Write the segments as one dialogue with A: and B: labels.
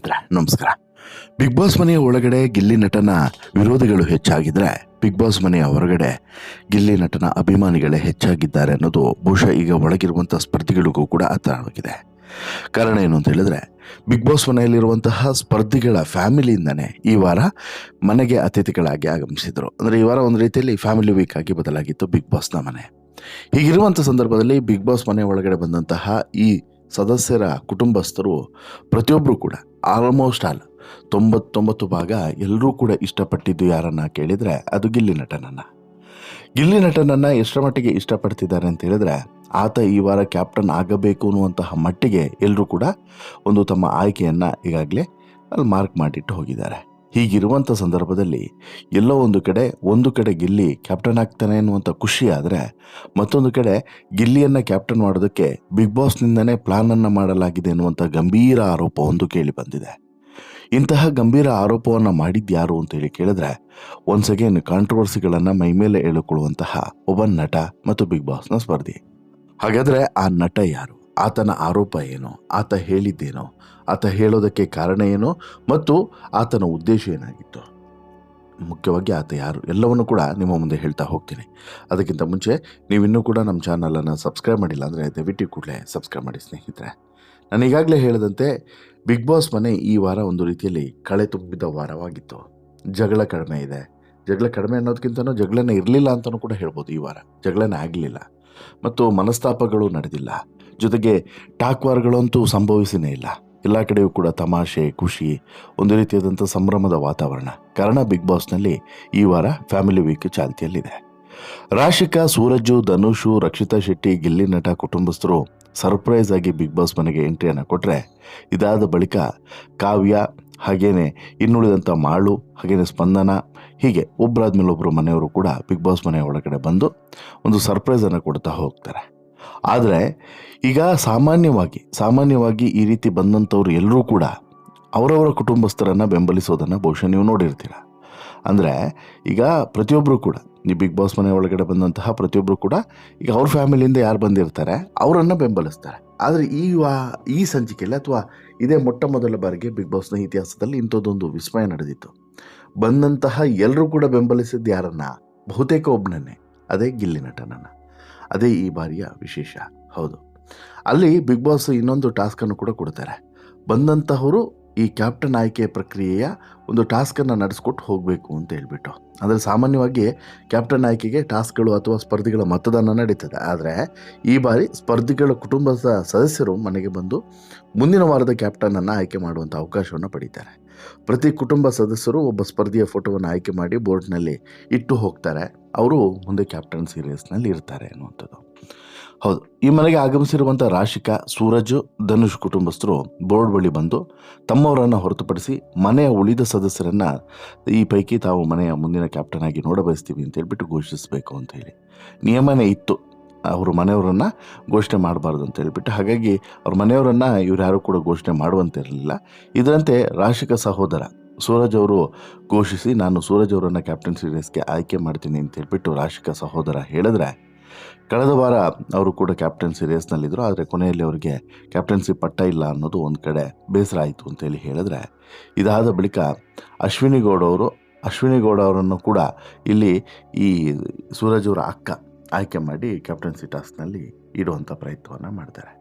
A: ಸ್ನೇಹಿತರೆ ನಮಸ್ಕಾರ. Big boss ಮನೆಯ ಒಳಗಡೆ ಗಿಲ್ಲಿ ನಟನ ವಿರೋಧಿಗಳು ಹೆಚ್ಚಾಗಿದ್ರೆ ಬಿಗ್ ಬಾಸ್ ಮನೆಯ ಹೊರಗಡೆ ಗಿಲ್ಲಿ ನಟನ ಅಭಿಮಾನಿಗಳೇ ಹೆಚ್ಚಾಗಿದ್ದಾರೆ ಅನ್ನೋದು ಬಹುಶಃ ಈಗ ಒಳಗಿರುವಂತಹ ಸ್ಪರ್ಧಿಗಳಿಗೂ ಕೂಡ ಅರ್ಥವಾಗಿದೆ. ಕಾರಣ ಏನು ಅಂತ ಹೇಳಿದ್ರೆ, ಬಿಗ್ ಬಾಸ್ ಮನೆಯಲ್ಲಿರುವಂತಹ ಸ್ಪರ್ಧಿಗಳ ಫ್ಯಾಮಿಲಿಯಿಂದನೇ ಈ ವಾರ ಮನೆಗೆ ಅತಿಥಿಗಳಾಗಿ ಆಗಮಿಸಿದ್ರು. ಅಂದರೆ ಈ ವಾರ ಒಂದು ರೀತಿಯಲ್ಲಿ ಫ್ಯಾಮಿಲಿ ವೀಕ್ ಆಗಿ ಬದಲಾಗಿತ್ತು ಬಿಗ್ ಬಾಸ್ನ ಮನೆ. ಹೀಗಿರುವಂಥ ಸಂದರ್ಭದಲ್ಲಿ ಬಿಗ್ ಬಾಸ್ ಮನೆ ಒಳಗಡೆ ಬಂದಂತಹ ಈ ಸದಸ್ಯರ ಕುಟುಂಬಸ್ಥರು ಪ್ರತಿಯೊಬ್ಬರು ಕೂಡ ಆಲ್ಮೋಸ್ಟ್ ಆಲ್ 99% ಎಲ್ಲರೂ ಕೂಡ ಇಷ್ಟಪಟ್ಟಿದ್ದು ಯಾರನ್ನ ಕೇಳಿದರೆ ಅದು ಗಿಲ್ಲಿ ನಟನನ್ನು. ಗಿಲ್ಲಿ ನಟನನ್ನು ಎಷ್ಟರ ಮಟ್ಟಿಗೆ ಇಷ್ಟಪಡ್ತಿದ್ದಾರೆ ಅಂತ ಹೇಳಿದ್ರೆ, ಆತ ಈ ವಾರ ಕ್ಯಾಪ್ಟನ್ ಆಗಬೇಕು ಅನ್ನುವಂತಹ ಮಟ್ಟಿಗೆ ಎಲ್ಲರೂ ಕೂಡ ಒಂದು ತಮ್ಮ ಆಯ್ಕೆಯನ್ನು ಈಗಾಗಲೇ ಅಲ್ಲಿ ಮಾರ್ಕ್ ಮಾಡಿಟ್ಟು ಹೋಗಿದ್ದಾರೆ. ಹೀಗಿರುವಂಥ ಸಂದರ್ಭದಲ್ಲಿ ಎಲ್ಲೋ ಒಂದು ಕಡೆ ಗಿಲ್ಲಿ ಕ್ಯಾಪ್ಟನ್ ಆಗ್ತಾನೆ ಅನ್ನುವಂಥ ಖುಷಿ ಆದರೆ, ಮತ್ತೊಂದು ಕಡೆ ಗಿಲ್ಲಿಯನ್ನು ಕ್ಯಾಪ್ಟನ್ ಮಾಡೋದಕ್ಕೆ ಬಿಗ್ ಬಾಸ್ನಿಂದನೇ ಪ್ಲಾನನ್ನು ಮಾಡಲಾಗಿದೆ ಅನ್ನುವಂಥ ಗಂಭೀರ ಆರೋಪ ಒಂದು ಕೇಳಿ ಬಂದಿದೆ. ಇಂತಹ ಗಂಭೀರ ಆರೋಪವನ್ನು ಮಾಡಿದ್ಯಾರು ಅಂತೇಳಿ ಕೇಳಿದ್ರೆ, ಒನ್ಸ್ ಅಗೇನ್ ಕಾಂಟ್ರವರ್ಸಿಗಳನ್ನು ಮೈಮೇಲೆ ಎಳೆದುಕೊಳ್ಳುವಂತಹ ಒಬ್ಬ ನಟ ಮತ್ತು ಬಿಗ್ ಬಾಸ್ನ ಸ್ಪರ್ಧಿ. ಹಾಗಾದರೆ ಆ ನಟ ಯಾರು? ಆತನ ಆರೋಪ ಏನು? ಆತ ಹೇಳಿದ್ದೇನೋ? ಆತ ಹೇಳೋದಕ್ಕೆ ಕಾರಣ ಏನು? ಮತ್ತು ಆತನ ಉದ್ದೇಶ ಏನಾಗಿತ್ತು? ಮುಖ್ಯವಾಗಿ ಆತ ಯಾರು ಎಲ್ಲವನ್ನು ಕೂಡ ನಿಮ್ಮ ಮುಂದೆ ಹೇಳ್ತಾ ಹೋಗ್ತೀನಿ. ಅದಕ್ಕಿಂತ ಮುಂಚೆ ನೀವಿನ್ನೂ ಕೂಡ ನಮ್ಮ ಚಾನಲನ್ನು ಸಬ್ಸ್ಕ್ರೈಬ್ ಮಾಡಿಲ್ಲ ಅಂದರೆ ದಯವಿಟ್ಟು ಕೂಡಲೇ ಸಬ್ಸ್ಕ್ರೈಬ್ ಮಾಡಿ ಸ್ನೇಹಿತರೆ. ನಾನು ಈಗಾಗಲೇ ಹೇಳಿದಂತೆ ಬಿಗ್ ಬಾಸ್ ಮನೆ ಈ ವಾರ ಒಂದು ರೀತಿಯಲ್ಲಿ ಕಳೆ ತುಂಬಿದ ವಾರವಾಗಿತ್ತು. ಜಗಳ ಕಡಿಮೆ ಇದೆ. ಜಗಳ ಕಡಿಮೆ ಅನ್ನೋದಕ್ಕಿಂತನೂ ಜಗಳನೇ ಇರಲಿಲ್ಲ ಅಂತಲೂ ಕೂಡ ಹೇಳ್ಬೋದು. ಈ ವಾರ ಜಗಳನೇ ಆಗಲಿಲ್ಲ ಮತ್ತು ಮನಸ್ತಾಪಗಳು ನಡೆದಿಲ್ಲ. ಜೊತೆಗೆ ಟಾಕ್ ವಾರ್ಗಳಂತೂ ಸಂಭವಿಸಿನೇ ಇಲ್ಲ. ಎಲ್ಲ ಕಡೆಯೂ ಕೂಡ ತಮಾಷೆ, ಖುಷಿ, ಒಂದು ರೀತಿಯಾದಂಥ ಸಂಭ್ರಮದ ವಾತಾವರಣ. ಕಾರಣ ಬಿಗ್ ಬಾಸ್ನಲ್ಲಿ ಈ ವಾರ ಫ್ಯಾಮಿಲಿ ವೀಕ್ ಚಾಲ್ತಿಯಲ್ಲಿದೆ. ರಾಶಿಕಾ, ಸೂರಜು, ಧನುಷು, ರಕ್ಷಿತಾ ಶೆಟ್ಟಿ, ಗಿಲ್ಲಿ ನಟ ಕುಟುಂಬಸ್ಥರು ಸರ್ಪ್ರೈಸ್ ಆಗಿ ಬಿಗ್ ಬಾಸ್ ಮನೆಗೆ ಎಂಟ್ರಿಯನ್ನು ಕೊಟ್ಟರೆ, ಇದಾದ ಬಳಿಕ ಕಾವ್ಯ, ಹಾಗೇನೆ ಇನ್ನುಳಿದಂಥ ಮಾಳು, ಹಾಗೇನೆ ಸ್ಪಂದನ, ಹೀಗೆ ಒಬ್ಬರಾದ್ಮೇಲೆ ಒಬ್ಬರು ಮನೆಯವರು ಕೂಡ ಬಿಗ್ ಬಾಸ್ ಮನೆಯ ಒಳಗಡೆ ಬಂದು ಒಂದು ಸರ್ಪ್ರೈಸನ್ನು ಕೊಡ್ತಾ ಹೋಗ್ತಾರೆ. ಆದರೆ ಈಗ ಸಾಮಾನ್ಯವಾಗಿ ಈ ರೀತಿ ಬಂದಂಥವ್ರು ಎಲ್ಲರೂ ಕೂಡ ಅವರವರ ಕುಟುಂಬಸ್ಥರನ್ನು ಬೆಂಬಲಿಸೋದನ್ನು ಬಹುಶಃ ನೀವು ನೋಡಿರ್ತೀರ. ಅಂದರೆ ಈಗ ಪ್ರತಿಯೊಬ್ಬರು ಕೂಡ ಈ ಬಿಗ್ ಬಾಸ್ ಮನೆ ಒಳಗಡೆ ಬಂದಂತಹ ಪ್ರತಿಯೊಬ್ಬರು ಕೂಡ ಈಗ ಅವ್ರ ಫ್ಯಾಮಿಲಿಯಿಂದ ಯಾರು ಬಂದಿರ್ತಾರೆ ಅವರನ್ನು ಬೆಂಬಲಿಸ್ತಾರೆ. ಆದರೆ ಈ ಸಂಚಿಕೆಯಲ್ಲಿ ಅಥವಾ ಇದೇ ಮೊಟ್ಟ ಮೊದಲ ಬಾರಿಗೆ ಬಿಗ್ ಬಾಸ್ನ ಇತಿಹಾಸದಲ್ಲಿ ಇಂಥದ್ದೊಂದು ವಿಸ್ಮಯ ನಡೆದಿತ್ತು. ಬಂದಂತಹ ಎಲ್ಲರೂ ಕೂಡ ಬೆಂಬಲಿಸಿದ್ದು ಯಾರನ್ನ? ಬಹುತೇಕ ಒಬ್ಬನನ್ನೇ, ಅದೇ ಗಿಲ್ಲಿ ನಟನನ್ನು. ಅದೇ ಈ ಬಾರಿಯ ವಿಶೇಷ. ಹೌದು, ಅಲ್ಲಿ ಬಿಗ್ ಬಾಸ್ ಇನ್ನೊಂದು ಟಾಸ್ಕನ್ನು ಕೂಡ ಕೊಡ್ತಾರೆ. ಬಂದಂತಹವರು ಈ ಕ್ಯಾಪ್ಟನ್ ಆಯ್ಕೆ ಪ್ರಕ್ರಿಯೆಯ ಒಂದು ಟಾಸ್ಕನ್ನು ನಡೆಸ್ಕೊಟ್ಟು ಹೋಗಬೇಕು ಅಂತ ಹೇಳ್ಬಿಟ್ಟು. ಅಂದರೆ ಸಾಮಾನ್ಯವಾಗಿ ಕ್ಯಾಪ್ಟನ್ ಆಯ್ಕೆಗೆ ಟಾಸ್ಕ್ಗಳು ಅಥವಾ ಸ್ಪರ್ಧಿಗಳ ಮತದಾನ ನಡೀತದೆ. ಆದರೆ ಈ ಬಾರಿ ಸ್ಪರ್ಧಿಗಳ ಕುಟುಂಬದ ಸದಸ್ಯರು ಮನೆಗೆ ಬಂದು ಮುಂದಿನ ವಾರದ ಕ್ಯಾಪ್ಟನನ್ನು ಆಯ್ಕೆ ಮಾಡುವಂಥ ಅವಕಾಶವನ್ನು ಪಡೀತಾರೆ. ಪ್ರತಿ ಕುಟುಂಬ ಸದಸ್ಯರು ಒಬ್ಬ ಸ್ಪರ್ಧಿಯ ಫೋಟೋವನ್ನು ಆಯ್ಕೆ ಮಾಡಿ ಬೋರ್ಡ್ನಲ್ಲಿ ಇಟ್ಟು ಹೋಗ್ತಾರೆ. ಅವರು ಮುಂದೆ ಕ್ಯಾಪ್ಟನ್ಸಿ ರೇಸ್ನಲ್ಲಿ ಇರ್ತಾರೆ ಅನ್ನುವಂಥದ್ದು. ಹೌದು, ಈ ಮನೆಗೆ ಆಗಮಿಸಿರುವಂಥ ರಾಶಿಕಾ, ಸೂರಜ್, ಧನುಷ್ ಕುಟುಂಬಸ್ಥರು ಬೋರ್ಡ್ ಬಳಿ ಬಂದು ತಮ್ಮವರನ್ನು ಹೊರತುಪಡಿಸಿ ಮನೆಯ ಉಳಿದ ಸದಸ್ಯರನ್ನು ಈ ಪೈಕಿ ತಾವು ಮನೆಯ ಮುಂದಿನ ಕ್ಯಾಪ್ಟನ್ ಆಗಿ ನೋಡಬಯಸ್ತೀವಿ ಅಂತ ಹೇಳ್ಬಿಟ್ಟು ಘೋಷಿಸಬೇಕು ಅಂತ ಹೇಳಿ ನಿಯಮನೇ ಇತ್ತು. ಅವರು ಮನೆಯವರನ್ನು ಘೋಷಣೆ ಮಾಡಬಾರ್ದು ಅಂತ ಹೇಳ್ಬಿಟ್ಟು. ಹಾಗಾಗಿ ಅವ್ರ ಮನೆಯವರನ್ನು ಇವ್ರು ಯಾರು ಕೂಡ ಘೋಷಣೆ ಮಾಡುವಂತಿರಲಿಲ್ಲ. ಇದರಂತೆ ರಾಶಿಕಾ ಸಹೋದರ ಸೂರಜ್ ಅವರು ಘೋಷಿಸಿ, ನಾನು ಸೂರಜ್ ಅವರನ್ನು ಕ್ಯಾಪ್ಟನ್ಸಿ ರೇಸ್ಗೆ ಆಯ್ಕೆ ಮಾಡ್ತೀನಿ ಅಂತ ಹೇಳ್ಬಿಟ್ಟು ರಾಶಿಕಾ ಸಹೋದರ ಹೇಳಿದ್ರೆ, ಕಳೆದ ವಾರ ಅವರು ಕೂಡ ಕ್ಯಾಪ್ಟನ್ಸಿ ರೇಸ್ನಲ್ಲಿದ್ದರು. ಆದರೆ ಕೊನೆಯಲ್ಲಿ ಅವರಿಗೆ ಕ್ಯಾಪ್ಟನ್ಸಿ ಪಟ್ಟ ಇಲ್ಲ ಅನ್ನೋದು ಒಂದು ಕಡೆ ಬೇಸರ ಆಯಿತು ಅಂತೇಳಿ ಹೇಳಿದ್ರೆ, ಇದಾದ ಬಳಿಕ ಅಶ್ವಿನಿ ಗೌಡ ಅವರನ್ನು ಕೂಡ ಇಲ್ಲಿ ಈ ಸೂರಜ್ ಅವರ ಅಕ್ಕ ಆಯ್ಕೆ ಮಾಡಿ ಕ್ಯಾಪ್ಟನ್ಸಿ ಟಾಸ್ಕ್ನಲ್ಲಿ ಇಡುವಂಥ ಪ್ರಯತ್ನವನ್ನು ಮಾಡ್ತಾರೆ.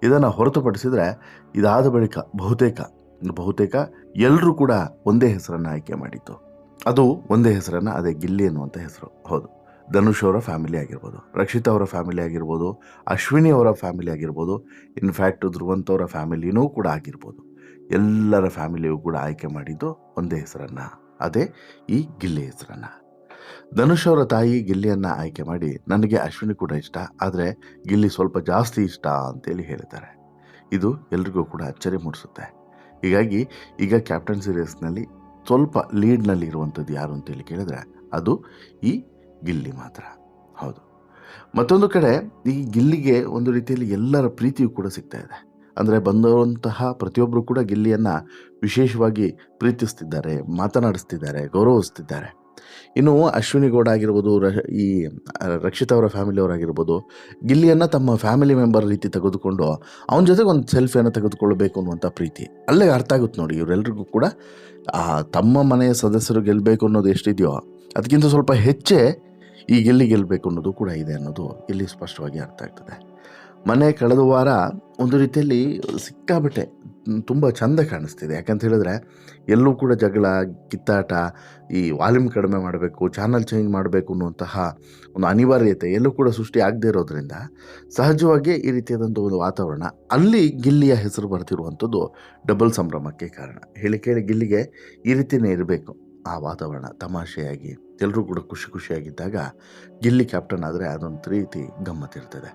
A: ಇದನ್ನು ಹೊರತುಪಡಿಸಿದರೆ ಇದಾದ ಬಳಿಕ ಬಹುತೇಕ ಎಲ್ಲರೂ ಕೂಡ ಒಂದೇ ಹೆಸರನ್ನು ಆಯ್ಕೆ ಮಾಡಿತ್ತು. ಅದು ಒಂದೇ ಹೆಸರನ್ನು, ಅದೇ ಗಿಲ್ಲಿ ಅನ್ನುವಂಥ ಹೆಸರು. ಹೌದು, ಧನುಷ್ ಅವರ ಫ್ಯಾಮಿಲಿ ಆಗಿರ್ಬೋದು, ರಕ್ಷಿತಾ ಅವರ ಫ್ಯಾಮಿಲಿ ಆಗಿರ್ಬೋದು, ಅಶ್ವಿನಿ ಅವರ ಫ್ಯಾಮಿಲಿ ಆಗಿರ್ಬೋದು, ಇನ್ಫ್ಯಾಕ್ಟ್ ಧ್ರುವಂತ್ ಅವರ ಫ್ಯಾಮಿಲಿನೂ ಕೂಡ ಆಗಿರ್ಬೋದು. ಎಲ್ಲರ ಫ್ಯಾಮಿಲಿಯೂ ಕೂಡ ಆಯ್ಕೆ ಮಾಡಿದ್ದು ಒಂದೇ ಹೆಸರನ್ನು, ಅದೇ ಈ ಗಿಲ್ಲಿ ಹೆಸರನ್ನು. ಧನುಷ್ ಅವರ ತಾಯಿ ಗಿಲ್ಲಿಯನ್ನು ಆಯ್ಕೆ ಮಾಡಿ, ನನಗೆ ಅಶ್ವಿನಿ ಕೂಡ ಇಷ್ಟ, ಆದರೆ ಗಿಲ್ಲಿ ಸ್ವಲ್ಪ ಜಾಸ್ತಿ ಇಷ್ಟ ಅಂತೇಳಿ ಹೇಳ್ತಾರೆ. ಇದು ಎಲ್ರಿಗೂ ಕೂಡ ಅಚ್ಚರಿ ಮೂಡಿಸುತ್ತೆ. ಹೀಗಾಗಿ ಈಗ ಕ್ಯಾಪ್ಟನ್ಸಿ ರೇಸ್ನಲ್ಲಿ ಸ್ವಲ್ಪ ಲೀಡ್ನಲ್ಲಿ ಇರುವಂಥದ್ದು ಯಾರು ಅಂತೇಳಿ ಕೇಳಿದ್ರೆ ಅದು ಈ ಗಿಲ್ಲಿ ಮಾತ್ರ. ಹೌದು, ಮತ್ತೊಂದು ಕಡೆ ಈ ಗಿಲ್ಲಿಗೆ ಒಂದು ರೀತಿಯಲ್ಲಿ ಎಲ್ಲರ ಪ್ರೀತಿಯೂ ಕೂಡ ಸಿಗ್ತಾ ಇದೆ. ಅಂದರೆ ಬಂದಂತಹ ಪ್ರತಿಯೊಬ್ಬರು ಕೂಡ ಗಿಲ್ಲಿಯನ್ನು ವಿಶೇಷವಾಗಿ ಪ್ರೀತಿಸ್ತಿದ್ದಾರೆ, ಮಾತನಾಡಿಸ್ತಿದ್ದಾರೆ, ಗೌರವಿಸ್ತಿದ್ದಾರೆ. ಇನ್ನು ಅಶ್ವಿನಿ ಗೌಡ ಆಗಿರ್ಬೋದು, ಈ ರಕ್ಷಿತ್ ಅವರ ಫ್ಯಾಮಿಲಿಯವರಾಗಿರ್ಬೋದು, ಗಿಲ್ಲಿಯನ್ನು ತಮ್ಮ ಫ್ಯಾಮಿಲಿ ಮೆಂಬರ್ ರೀತಿ ತೆಗೆದುಕೊಂಡು ಅವನ ಜೊತೆಗೆ ಒಂದು ಸೆಲ್ಫಿಯನ್ನು ತೆಗೆದುಕೊಳ್ಬೇಕು ಅನ್ನುವಂಥ ಪ್ರೀತಿ ಅಲ್ಲೇ ಅರ್ಥ ಆಗುತ್ತೆ ನೋಡಿ. ಇವರೆಲ್ಲರಿಗೂ ಕೂಡ ತಮ್ಮ ಮನೆಯ ಸದಸ್ಯರು ಗೆಲ್ಲಬೇಕು ಅನ್ನೋದು ಎಷ್ಟಿದೆಯೋ ಅದಕ್ಕಿಂತ ಸ್ವಲ್ಪ ಹೆಚ್ಚೇ ಈ ಗೆಲ್ಲಬೇಕು ಅನ್ನೋದು ಕೂಡ ಇದೆ ಅನ್ನೋದು ಇಲ್ಲಿ ಸ್ಪಷ್ಟವಾಗಿ ಅರ್ಥ ಆಗ್ತದೆ. ಮನೆ ಕಳೆದ ವಾರ ಒಂದು ರೀತಿಯಲ್ಲಿ ಸಿಕ್ಕಾಬಟ್ಟೆ ತುಂಬ ಚೆಂದ ಕಾಣಿಸ್ತಿದೆ. ಯಾಕಂತ ಹೇಳಿದ್ರೆ ಎಲ್ಲೂ ಕೂಡ ಜಗಳ, ಕಿತ್ತಾಟ, ಈ ವಾಲ್ಯೂಮ್ ಕಡಿಮೆ ಮಾಡಬೇಕು, ಚಾನಲ್ ಚೇಂಜ್ ಮಾಡಬೇಕು ಅನ್ನುವಂತಹ ಒಂದು ಅನಿವಾರ್ಯತೆ ಎಲ್ಲೂ ಕೂಡ ಸೃಷ್ಟಿ ಆಗದೇ ಇರೋದ್ರಿಂದ ಸಹಜವಾಗಿ ಈ ರೀತಿಯಾದಂಥ ಒಂದು ವಾತಾವರಣ ಅಲ್ಲಿ ಗಿಲ್ಲಿಯ ಹೆಸರು ಬರ್ತಿರುವಂಥದ್ದು ಡಬಲ್ ಸಂಭ್ರಮಕ್ಕೆ ಕಾರಣ. ಹೇಳಿ ಕೇಳಿ ಗಿಲ್ಲಿಗೆ ಈ ರೀತಿಯೇ ಇರಬೇಕು ಆ ವಾತಾವರಣ, ತಮಾಷೆಯಾಗಿ ಎಲ್ಲರೂ ಕೂಡ ಖುಷಿ ಖುಷಿಯಾಗಿದ್ದಾಗ ಗಿಲ್ಲಿ ಕ್ಯಾಪ್ಟನ್ ಆದರೆ ಅದೊಂದು ರೀತಿ ಗಮ್ಮತ್ತಿರ್ತದೆ.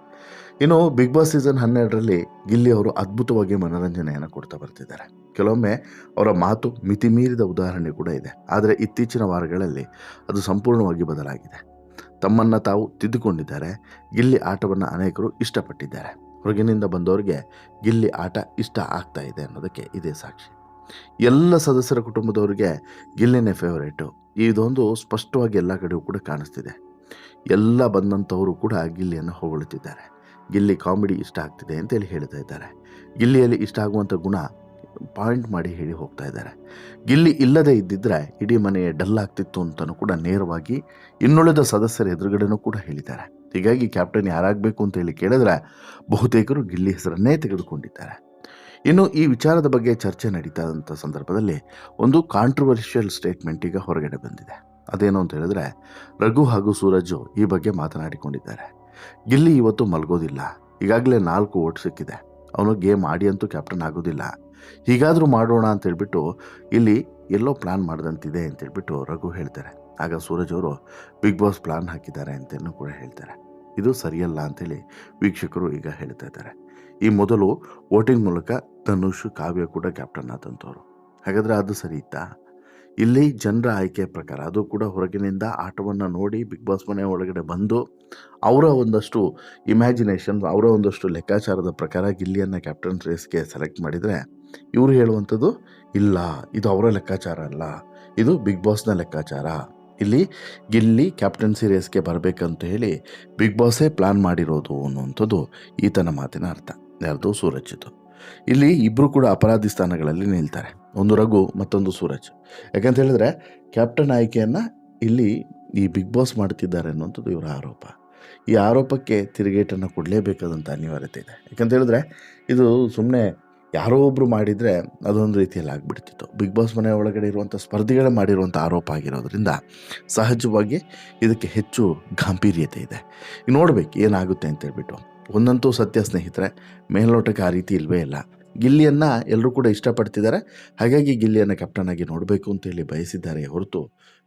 A: ಇನ್ನು ಬಿಗ್ ಬಾಸ್ ಸೀಸನ್ 12ರಲ್ಲಿ ಗಿಲ್ಲಿ ಅವರು ಅದ್ಭುತವಾಗಿ ಮನೋರಂಜನೆಯನ್ನು ಕೊಡ್ತಾ ಬರ್ತಿದ್ದಾರೆ. ಕೆಲವೊಮ್ಮೆ ಅವರ ಮಾತು ಮಿತಿ ಮೀರಿದ ಉದಾಹರಣೆ ಕೂಡ ಇದೆ. ಆದರೆ ಇತ್ತೀಚಿನ ವಾರಗಳಲ್ಲಿ ಅದು ಸಂಪೂರ್ಣವಾಗಿ ಬದಲಾಗಿದೆ. ತಮ್ಮನ್ನು ತಾವು ತಿದ್ದುಕೊಂಡಿದ್ದಾರೆ. ಗಿಲ್ಲಿ ಆಟವನ್ನು ಅನೇಕರು ಇಷ್ಟಪಟ್ಟಿದ್ದಾರೆ. ಹೊರಗಿನಿಂದ ಬಂದವರಿಗೆ ಗಿಲ್ಲಿ ಆಟ ಇಷ್ಟ ಆಗ್ತಾ ಇದೆ ಅನ್ನೋದಕ್ಕೆ ಇದೇ ಸಾಕ್ಷಿ. ಎಲ್ಲ ಸದಸ್ಯರ ಕುಟುಂಬದವರಿಗೆ ಗಿಲ್ಲಿನೇ ಫೇವರೇಟು. ಇದೊಂದು ಸ್ಪಷ್ಟವಾಗಿ ಎಲ್ಲ ಕಡೆಯೂ ಕೂಡ ಕಾಣಿಸ್ತಿದೆ. ಎಲ್ಲ ಬಂದಂಥವರು ಕೂಡ ಗಿಲ್ಲಿಯನ್ನು ಹೊಗಳುತ್ತಿದ್ದಾರೆ. ಗಿಲ್ಲಿ ಕಾಮಿಡಿ ಇಷ್ಟ ಆಗ್ತಿದೆ ಅಂತೇಳಿ ಹೇಳ್ತಾ ಇದ್ದಾರೆ. ಗಿಲ್ಲಿಯಲ್ಲಿ ಇಷ್ಟ ಆಗುವಂಥ ಗುಣ ಪಾಯಿಂಟ್ ಮಾಡಿ ಹೇಳಿ ಹೋಗ್ತಾ ಇದ್ದಾರೆ. ಗಿಲ್ಲಿ ಇಲ್ಲದೇ ಇದ್ದಿದ್ದರೆ ಇಡೀ ಮನೆ ಡಲ್ ಆಗ್ತಿತ್ತು ಅಂತಲೂ ಕೂಡ ನೇರವಾಗಿ ಇನ್ನುಳಿದ ಸದಸ್ಯರ ಎದುರುಗಡೆನೂ ಕೂಡ ಹೇಳಿದ್ದಾರೆ. ಹೀಗಾಗಿ ಕ್ಯಾಪ್ಟನ್ ಯಾರಾಗಬೇಕು ಅಂತೇಳಿ ಕೇಳಿದ್ರೆ ಬಹುತೇಕರು ಗಿಲ್ಲಿ ಹೆಸರನ್ನೇ ತೆಗೆದುಕೊಂಡಿದ್ದಾರೆ. ಇನ್ನು ಈ ವಿಚಾರದ ಬಗ್ಗೆ ಚರ್ಚೆ ನಡೀತಾ ಇದ್ದಂಥ ಸಂದರ್ಭದಲ್ಲಿ ಒಂದು ಕಾಂಟ್ರವರ್ಷಿಯಲ್ ಸ್ಟೇಟ್ಮೆಂಟ್ ಈಗ ಹೊರಗಡೆ ಬಂದಿದೆ. ಅದೇನು ಅಂತ ಹೇಳಿದ್ರೆ, ರಘು ಹಾಗೂ ಸೂರಜು ಈ ಬಗ್ಗೆ ಮಾತನಾಡಿಕೊಂಡಿದ್ದಾರೆ. ಗಿಲ್ಲಿ ಇವತ್ತು ಮಲಗೋದಿಲ್ಲ, ಈಗಾಗಲೇ 4 ಓಟ್ ಸಿಕ್ಕಿದೆ, ಅವನು ಗೇಮ್ ಆಡಿ ಅಂತೂ ಕ್ಯಾಪ್ಟನ್ ಆಗೋದಿಲ್ಲ, ಹೀಗಾದರೂ ಮಾಡೋಣ ಅಂತೇಳ್ಬಿಟ್ಟು ಇಲ್ಲಿ ಎಲ್ಲೋ ಪ್ಲ್ಯಾನ್ ಮಾಡ್ದಂತಿದೆ ಅಂತೇಳ್ಬಿಟ್ಟು ರಘು ಹೇಳ್ತಾರೆ. ಆಗ ಸೂರಜ್ ಅವರು ಬಿಗ್ ಬಾಸ್ ಪ್ಲಾನ್ ಹಾಕಿದ್ದಾರೆ ಅಂತಲೂ ಕೂಡ ಹೇಳ್ತಾರೆ. ಇದು ಸರಿಯಲ್ಲ ಅಂತೇಳಿ ವೀಕ್ಷಕರು ಈಗ ಹೇಳ್ತಾ ಇದ್ದಾರೆ. ಈ ಮೊದಲು ವೋಟಿಂಗ್ ಮೂಲಕ ಧನುಷ್, ಕಾವ್ಯ ಕೂಡ ಕ್ಯಾಪ್ಟನ್ ಆದಂಥವ್ರು. ಹಾಗಾದರೆ ಅದು ಸರಿ ಇತ್ತಾ? ಇಲ್ಲಿ ಜನರ ಆಯ್ಕೆಯ ಪ್ರಕಾರ, ಅದು ಕೂಡ ಹೊರಗಿನಿಂದ ಆಟವನ್ನು ನೋಡಿ ಬಿಗ್ ಬಾಸ್ ಮನೆ ಒಳಗಡೆ ಬಂದು ಅವರ ಒಂದಷ್ಟು ಇಮ್ಯಾಜಿನೇಷನ್, ಅವರ ಒಂದಷ್ಟು ಲೆಕ್ಕಾಚಾರದ ಪ್ರಕಾರ ಗಿಲ್ಲಿಯನ್ನು ಕ್ಯಾಪ್ಟನ್ ರೇಸ್ಗೆ ಸೆಲೆಕ್ಟ್ ಮಾಡಿದರೆ ಇವರು ಹೇಳುವಂಥದ್ದು ಇಲ್ಲ, ಇದು ಅವರ ಲೆಕ್ಕಾಚಾರ ಅಲ್ಲ, ಇದು ಬಿಗ್ ಬಾಸ್ನ ಲೆಕ್ಕಾಚಾರ. ಇಲ್ಲಿ ಗಿಲ್ಲಿ ಕ್ಯಾಪ್ಟನ್ಸಿ ರೇಸ್ಗೆ ಬರಬೇಕಂತ ಹೇಳಿ ಬಿಗ್ ಬಾಸೇ ಪ್ಲಾನ್ ಮಾಡಿರೋದು ಅನ್ನುವಂಥದ್ದು ಈತನ ಮಾತಿನ ಅರ್ಥ. ಯಾರ್ದು? ಸೂರಜ್ದು. ಇಲ್ಲಿ ಇಬ್ಬರು ಕೂಡ ಅಪರಾಧಿ ಸ್ಥಾನಗಳಲ್ಲಿ ನಿಲ್ತಾರೆ. ಒಂದು ರಘು, ಮತ್ತೊಂದು ಸೂರಜ್. ಯಾಕಂತ ಹೇಳಿದ್ರೆ ಕ್ಯಾಪ್ಟನ್ ಆಯ್ಕೆಯನ್ನು ಇಲ್ಲಿ ಈ ಬಿಗ್ ಬಾಸ್ ಮಾಡ್ತಿದ್ದಾರೆ ಅನ್ನುವಂಥದ್ದು ಇವರ ಆರೋಪ. ಈ ಆರೋಪಕ್ಕೆ ತಿರುಗೇಟನ್ನು ಕೊಡಲೇಬೇಕಾದಂಥ ಅನಿವಾರ್ಯತೆ ಇದೆ. ಯಾಕಂತ ಹೇಳಿದ್ರೆ ಇದು ಸುಮ್ಮನೆ ಯಾರೋ ಒಬ್ಬರು ಮಾಡಿದರೆ ಅದೊಂದು ರೀತಿಯಲ್ಲಿ ಆಗಿಬಿಡ್ತಿತ್ತು. ಬಿಗ್ ಬಾಸ್ ಮನೆ ಒಳಗಡೆ ಇರುವಂಥ ಸ್ಪರ್ಧಿಗಳೇ ಮಾಡಿರುವಂಥ ಆರೋಪ ಆಗಿರೋದ್ರಿಂದ ಸಹಜವಾಗಿ ಇದಕ್ಕೆ ಹೆಚ್ಚು ಗಾಂಭೀರ್ಯತೆ ಇದೆ. ನೋಡಬೇಕು ಏನಾಗುತ್ತೆ ಅಂತೇಳ್ಬಿಟ್ಟು. ಒಂದಂತೂ ಸತ್ಯ ಸ್ನೇಹಿತರೆ, ಮೇಲ್ನೋಟಕ್ಕೆ ಆ ರೀತಿ ಇಲ್ಲವೇ ಇಲ್ಲ. ಗಿಲ್ಲಿಯನ್ನು ಎಲ್ಲರೂ ಕೂಡ ಇಷ್ಟಪಡ್ತಿದ್ದಾರೆ. ಹಾಗಾಗಿ ಗಿಲ್ಲಿಯನ್ನು ಕ್ಯಾಪ್ಟನ್ ಆಗಿ ನೋಡಬೇಕು ಅಂತೇಳಿ ಬಯಸಿದ್ದಾರೆ ಹೊರತು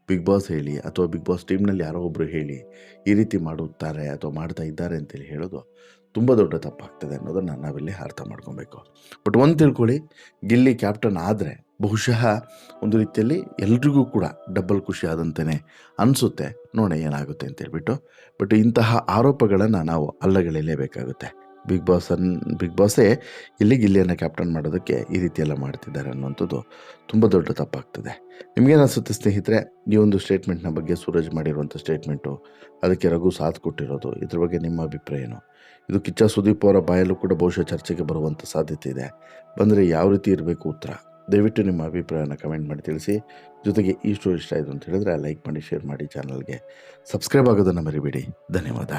A: ಬಿಗ್ ಬಾಸ್ ಹೇಳಿ ಅಥವಾ ಬಿಗ್ ಬಾಸ್ ಟೀಮ್ನಲ್ಲಿ ಯಾರೋ ಒಬ್ಬರು ಹೇಳಿ ಈ ರೀತಿ ಮಾಡುತ್ತಾರೆ ಅಥವಾ ಮಾಡ್ತಾ ಇದ್ದಾರೆ ಅಂತೇಳಿ ಹೇಳೋದು ತುಂಬ ದೊಡ್ಡ ತಪ್ಪಾಗ್ತದೆ ಅನ್ನೋದನ್ನು ನಾವಿಲ್ಲಿ ಅರ್ಥ ಮಾಡ್ಕೊಬೇಕು. ಬಟ್ ಒಂದು ತಿಳ್ಕೊಳ್ಳಿ, ಗಿಲ್ಲಿ ಕ್ಯಾಪ್ಟನ್ ಆದರೆ ಬಹುಶಃ ಒಂದು ರೀತಿಯಲ್ಲಿ ಎಲ್ರಿಗೂ ಕೂಡ ಡಬ್ಬಲ್ ಖುಷಿ ಆದಂತೆಯೇ ಅನಿಸುತ್ತೆ. ನೋಡೋಣ ಏನಾಗುತ್ತೆ ಅಂತೇಳ್ಬಿಟ್ಟು. ಬಟ್ ಇಂತಹ ಆರೋಪಗಳನ್ನು ನಾವು ಅಲ್ಲಗಳೆಯಲೇಬೇಕಾಗುತ್ತೆ. ಬಿಗ್ ಬಾಸೇ ಇಲ್ಲಿ ಗಿಲ್ಲಿಯನ್ನು ಕ್ಯಾಪ್ಟನ್ ಮಾಡೋದಕ್ಕೆ ಈ ರೀತಿಯೆಲ್ಲ ಮಾಡ್ತಿದ್ದಾರೆ ಅನ್ನುವಂಥದ್ದು ತುಂಬ ದೊಡ್ಡ ತಪ್ಪಾಗ್ತದೆ. ನಿಮಗೇನು ಅನಿಸುತ್ತೆ ಸ್ನೇಹಿತರೆ? ಈ ಒಂದು ಸ್ಟೇಟ್ಮೆಂಟ್ನ ಬಗ್ಗೆ, ಸೂರಜ್ ಮಾಡಿರುವಂಥ ಸ್ಟೇಟ್ಮೆಂಟು, ಅದಕ್ಕೆ ರಘು ಸಾಥ್ ಕೊಟ್ಟಿರೋದು, ಇದ್ರ ಬಗ್ಗೆ ನಿಮ್ಮ ಅಭಿಪ್ರಾಯ ಏನು? ಇದು ಕಿಚ್ಚ ಸುದೀಪ್ ಅವರ ಬಾಯಲ್ಲೂ ಕೂಡ ಬಹುಶಃ ಚರ್ಚೆಗೆ ಬರುವಂಥ ಸಾಧ್ಯತೆ ಇದೆ. ಬಂದರೆ ಯಾವ ರೀತಿ ಇರಬೇಕು ಉತ್ತರ? ದಯವಿಟ್ಟು ನಿಮ್ಮ ಅಭಿಪ್ರಾಯನ ಕಮೆಂಟ್ ಮಾಡಿ ತಿಳಿಸಿ. ಜೊತೆಗೆ ಈ ಸ್ಟೋರಿ ಇಷ್ಟ ಆಯಿತು ಅಂತ ಹೇಳಿದ್ರೆ ಲೈಕ್ ಮಾಡಿ, ಶೇರ್ ಮಾಡಿ, ಚಾನಲ್ಗೆ ಸಬ್ಸ್ಕ್ರೈಬ್ ಆಗೋದನ್ನು ಮರಿಬೇಡಿ. ಧನ್ಯವಾದ.